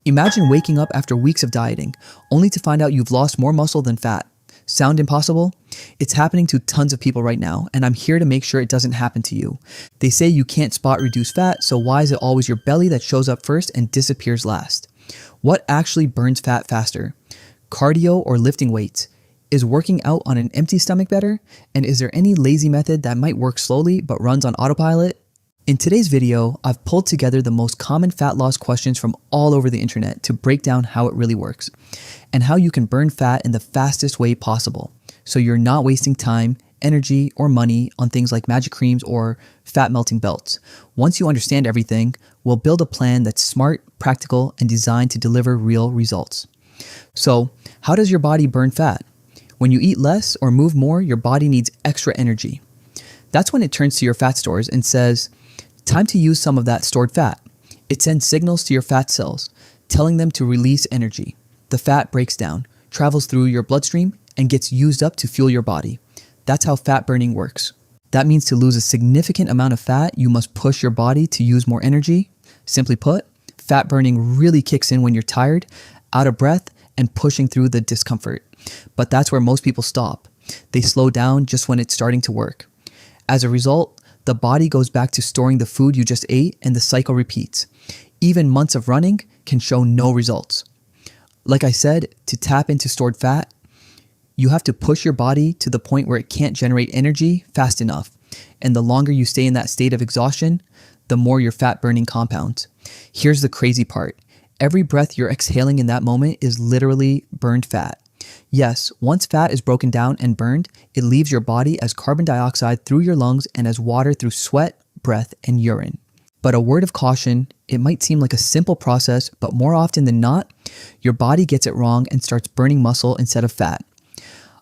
Imagine waking up after weeks of dieting, only to find out you've lost more muscle than fat. Sound impossible? It's happening to tons of people right now, and I'm here to make sure it doesn't happen to you. They say you can't spot reduced fat, so why is it always your belly that shows up first and disappears last? What actually burns fat faster? Cardio or lifting weights? Is working out on an empty stomach better? And is there any lazy method that might work slowly but runs on autopilot? In today's video, I've pulled together the most common fat loss questions from all over the internet to break down how it really works and how you can burn fat in the fastest way possible, so you're not wasting time, energy, or money on things like magic creams or fat melting belts. Once you understand everything, we'll build a plan that's smart, practical, and designed to deliver real results. So, how does your body burn fat? When you eat less or move more, your body needs extra energy. That's when it turns to your fat stores and says, time to use some of that stored fat. It sends signals to your fat cells, telling them to release energy. The fat breaks down, travels through your bloodstream, and gets used up to fuel your body. That's how fat burning works. That means to lose a significant amount of fat, you must push your body to use more energy. Simply put, fat burning really kicks in when you're tired, out of breath, and pushing through the discomfort. But that's where most people stop. They slow down just when it's starting to work. As a result, the body goes back to storing the food you just ate, and the cycle repeats. Even months of running can show no results. Like I said, to tap into stored fat, you have to push your body to the point where it can't generate energy fast enough. And the longer you stay in that state of exhaustion, the more your fat burning compounds. Here's the crazy part. Every breath you're exhaling in that moment is literally burned fat. Yes, once fat is broken down and burned, it leaves your body as carbon dioxide through your lungs and as water through sweat, breath, and urine. But a word of caution, it might seem like a simple process, but more often than not, your body gets it wrong and starts burning muscle instead of fat.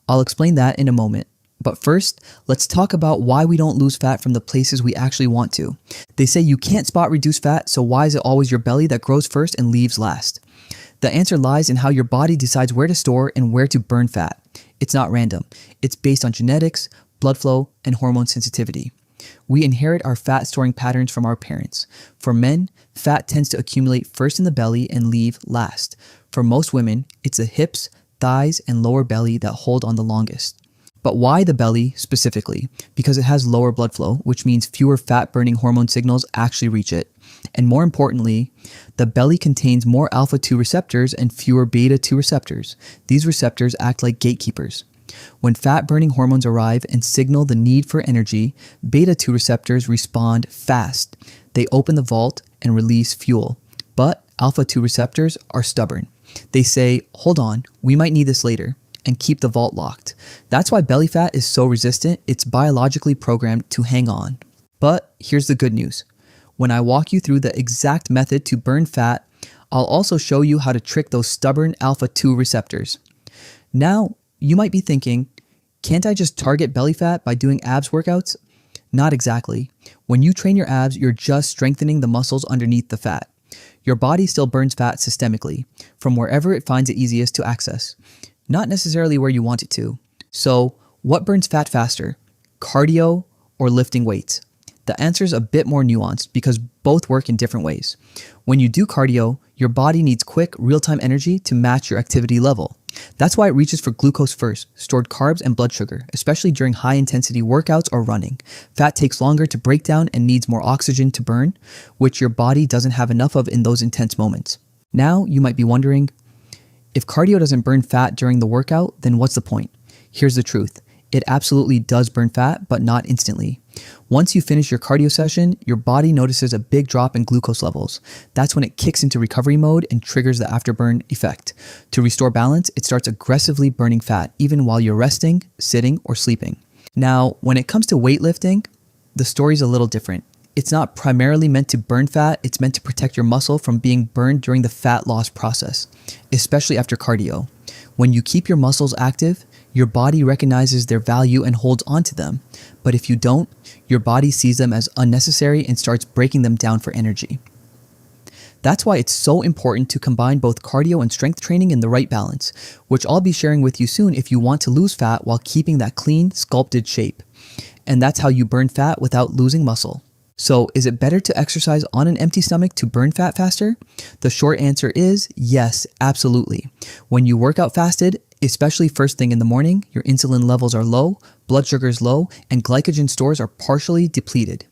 I'll explain that in a moment. But first, let's talk about why we don't lose fat from the places we actually want to. They say you can't spot reduced fat, so why is it always your belly that grows first and leaves last? The answer lies in how your body decides where to store and where to burn fat. It's not random. It's based on genetics, blood flow, and hormone sensitivity. We inherit our fat storing patterns from our parents. For men, fat tends to accumulate first in the belly and leave last. For most women, it's the hips, thighs, and lower belly that hold on the longest. But why the belly specifically? Because it has lower blood flow, which means fewer fat-burning hormone signals actually reach it. And more importantly, the belly contains more alpha-2 receptors and fewer beta-2 receptors. These receptors act like gatekeepers. When fat-burning hormones arrive and signal the need for energy, beta-2 receptors respond fast. They open the vault and release fuel. But alpha-2 receptors are stubborn. They say, hold on, we might need this later, and keep the vault locked. That's why belly fat is so resistant. It's biologically programmed to hang on. But here's the good news. When I walk you through the exact method to burn fat, I'll also show you how to trick those stubborn alpha-2 receptors. Now, you might be thinking, can't I just target belly fat by doing abs workouts? Not exactly. When you train your abs, you're just strengthening the muscles underneath the fat. Your body still burns fat systemically, from wherever it finds it easiest to access. Not necessarily where you want it to. So, what burns fat faster? Cardio or lifting weights? The answer is a bit more nuanced because both work in different ways. When you do cardio, your body needs quick, real-time energy to match your activity level. That's why it reaches for glucose first, stored carbs and blood sugar, especially during high-intensity workouts or running. Fat takes longer to break down and needs more oxygen to burn, which your body doesn't have enough of in those intense moments. Now, you might be wondering, if cardio doesn't burn fat during the workout, then what's the point? Here's the truth. It absolutely does burn fat, but not instantly. Once you finish your cardio session, your body notices a big drop in glucose levels. That's when it kicks into recovery mode and triggers the afterburn effect. To restore balance, it starts aggressively burning fat, even while you're resting, sitting, or sleeping. Now, when it comes to weightlifting, the story's a little different. It's not primarily meant to burn fat, it's meant to protect your muscle from being burned during the fat loss process, especially after cardio. When you keep your muscles active, your body recognizes their value and holds onto them. But if you don't, your body sees them as unnecessary and starts breaking them down for energy. That's why it's so important to combine both cardio and strength training in the right balance, which I'll be sharing with you soon if you want to lose fat while keeping that clean, sculpted shape. And that's how you burn fat without losing muscle. So, is it better to exercise on an empty stomach to burn fat faster? The short answer is yes, absolutely. When you work out fasted, especially first thing in the morning, your insulin levels are low, blood sugar is low, and glycogen stores are partially depleted.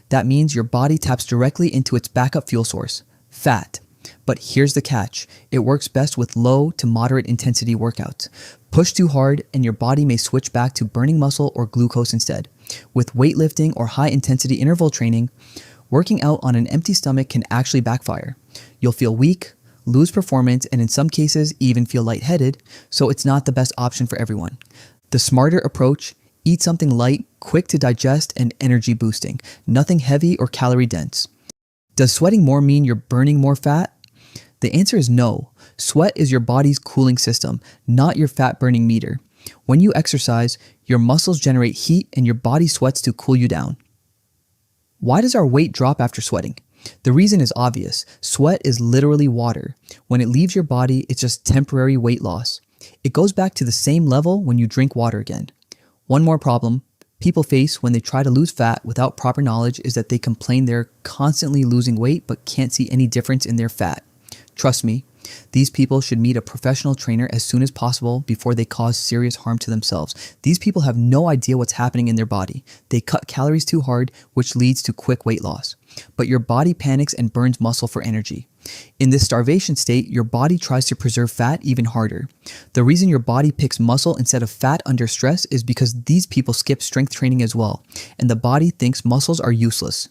That means your body taps directly into its backup fuel source, fat. But here's the catch. It works best with low to moderate intensity workouts. Push too hard and your body may switch back to burning muscle or glucose instead. With weightlifting or high intensity interval training, working out on an empty stomach can actually backfire. You'll feel weak, lose performance, and in some cases even feel lightheaded, so it's not the best option for everyone. The smarter approach: eat something light, quick to digest, and energy boosting. Nothing heavy or calorie dense. Does sweating more mean you're burning more fat? The answer is no. Sweat is your body's cooling system, not your fat burning meter. When you exercise, your muscles generate heat and your body sweats to cool you down. Why does our weight drop after sweating? The reason is obvious. Sweat is literally water. When it leaves your body, it's just temporary weight loss. It goes back to the same level when you drink water again. One more problem people face when they try to lose fat without proper knowledge is that they complain they're constantly losing weight but can't see any difference in their fat. Trust me, these people should meet a professional trainer as soon as possible before they cause serious harm to themselves. These people have no idea what's happening in their body. They cut calories too hard, which leads to quick weight loss. But your body panics and burns muscle for energy. In this starvation state, your body tries to preserve fat even harder. The reason your body picks muscle instead of fat under stress is because these people skip strength training as well, and the body thinks muscles are useless.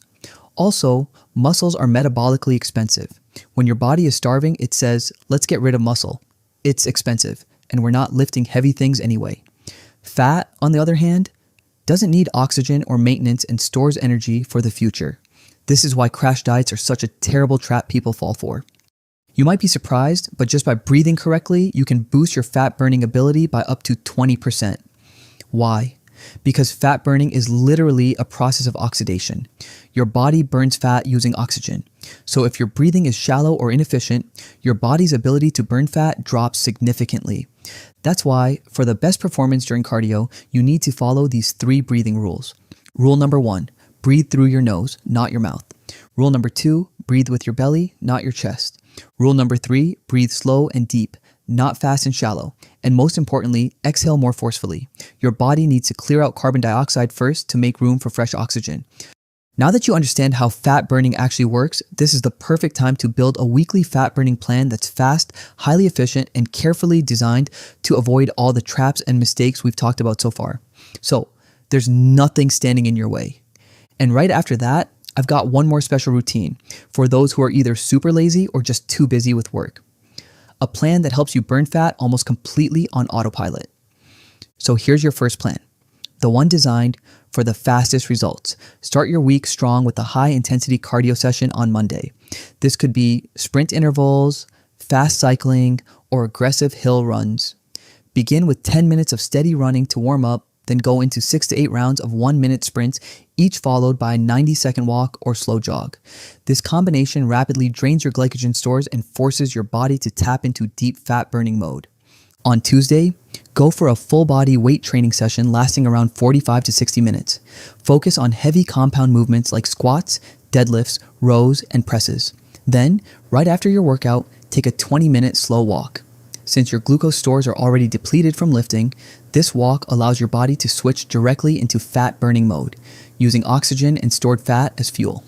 Also, muscles are metabolically expensive. When your body is starving, it says, let's get rid of muscle. It's expensive, and we're not lifting heavy things anyway. Fat, on the other hand, doesn't need oxygen or maintenance and stores energy for the future. This is why crash diets are such a terrible trap people fall for. You might be surprised, but just by breathing correctly, you can boost your fat burning ability by up to 20%. Why? Because fat burning is literally a process of oxidation. Your body burns fat using oxygen. So if your breathing is shallow or inefficient, your body's ability to burn fat drops significantly. That's why, for the best performance during cardio, you need to follow these 3 breathing rules. Rule number 1, breathe through your nose, not your mouth. Rule number 2, breathe with your belly, not your chest. Rule number 3, breathe slow and deep, not fast and shallow. And most importantly, exhale more forcefully. Your body needs to clear out carbon dioxide first to make room for fresh oxygen. Now that you understand how fat burning actually works, this is the perfect time to build a weekly fat burning plan that's fast, highly efficient, and carefully designed to avoid all the traps and mistakes we've talked about so far. So, there's nothing standing in your way. And right after that, I've got one more special routine for those who are either super lazy or just too busy with work. A plan that helps you burn fat almost completely on autopilot. So here's your first plan, the one designed for the fastest results. Start your week strong with a high-intensity cardio session on Monday. This could be sprint intervals, fast cycling, or aggressive hill runs. Begin with 10 minutes of steady running to warm up, then go into 6 to 8 rounds of 1-minute sprints, each followed by a 90-second walk or slow jog. This combination rapidly drains your glycogen stores and forces your body to tap into deep fat burning mode. On Tuesday, go for a full body weight training session lasting around 45 to 60 minutes. Focus on heavy compound movements like squats, deadlifts, rows, and presses. Then, right after your workout, take a 20-minute slow walk. Since your glucose stores are already depleted from lifting, this walk allows your body to switch directly into fat burning mode, using oxygen and stored fat as fuel.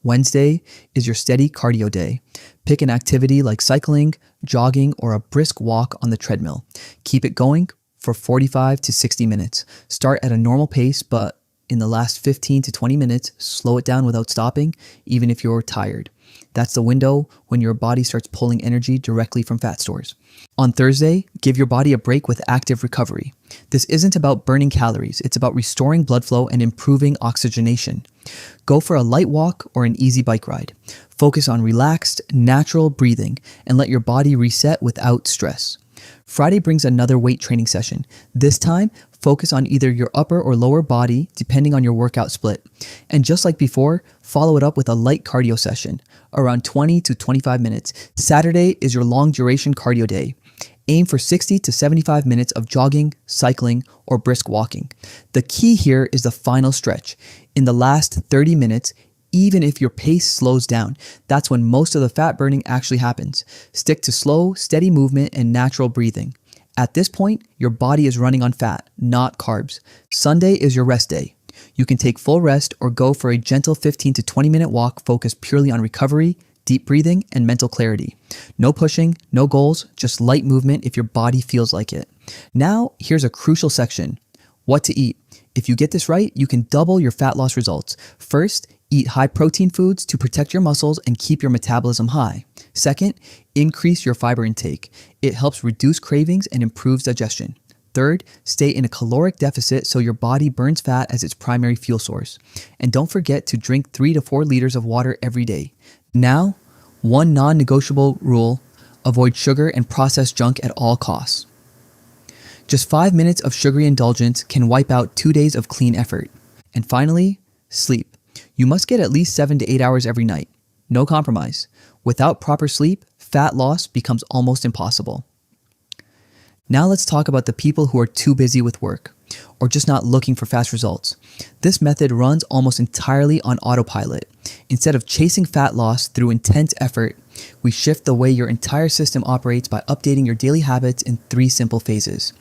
Wednesday is your steady cardio day. Pick an activity like cycling, jogging, or a brisk walk on the treadmill. Keep it going for 45 to 60 minutes. Start at a normal pace, but in the last 15 to 20 minutes, slow it down without stopping, even if you're tired. That's the window when your body starts pulling energy directly from fat stores. On Thursday, give your body a break with active recovery. This isn't about burning calories, it's about restoring blood flow and improving oxygenation. Go for a light walk or an easy bike ride. Focus on relaxed, natural breathing and let your body reset without stress. Friday brings another weight training session. This time, focus on either your upper or lower body, depending on your workout split. And just like before, follow it up with a light cardio session, around 20 to 25 minutes. Saturday is your long duration cardio day. Aim for 60 to 75 minutes of jogging, cycling, or brisk walking. The key here is the final stretch. In the last 30 minutes, even if your pace slows down, that's when most of the fat burning actually happens. Stick to slow, steady movement and natural breathing. At this point, your body is running on fat, not carbs. Sunday is your rest day. You can take full rest or go for a gentle 15 to 20 minute walk focused purely on recovery, deep breathing, and mental clarity. No pushing, no goals, just light movement if your body feels like it. Now, here's a crucial section. What to eat. If you get this right, you can double your fat loss results. First, eat high protein foods to protect your muscles and keep your metabolism high. Second, increase your fiber intake. It helps reduce cravings and improves digestion. Third, stay in a caloric deficit so your body burns fat as its primary fuel source. And don't forget to drink 3 to 4 liters of water every day. Now, one non-negotiable rule: avoid sugar and processed junk at all costs. Just 5 minutes of sugary indulgence can wipe out 2 days of clean effort. And finally, sleep. You must get at least 7 to 8 hours every night. No compromise. Without proper sleep, fat loss becomes almost impossible. Now let's talk about the people who are too busy with work or just not looking for fast results. This method runs almost entirely on autopilot. Instead of chasing fat loss through intense effort, we shift the way your entire system operates by updating your daily habits in 3 simple phases.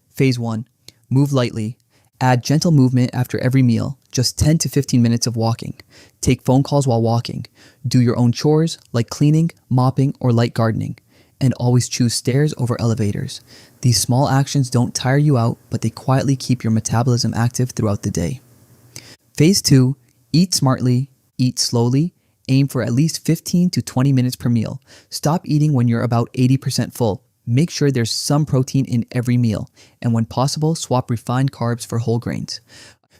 Phase 1. Move lightly. Add gentle movement after every meal, just 10 to 15 minutes of walking. Take phone calls while walking. Do your own chores like cleaning, mopping, or light gardening. And always choose stairs over elevators. These small actions don't tire you out, but they quietly keep your metabolism active throughout the day. Phase 2. Eat smartly, eat slowly, aim for at least 15 to 20 minutes per meal. Stop eating when you're about 80% full. Make sure there's some protein in every meal, and when possible, swap refined carbs for whole grains.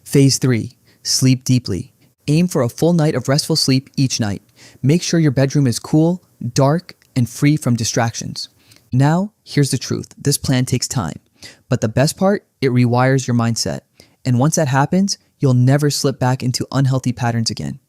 Phase 3. Sleep deeply. Aim for a full night of restful sleep each night. Make sure your bedroom is cool, dark, and free from distractions. Now, here's the truth. This plan takes time, but the best part, it rewires your mindset. And once that happens, you'll never slip back into unhealthy patterns again.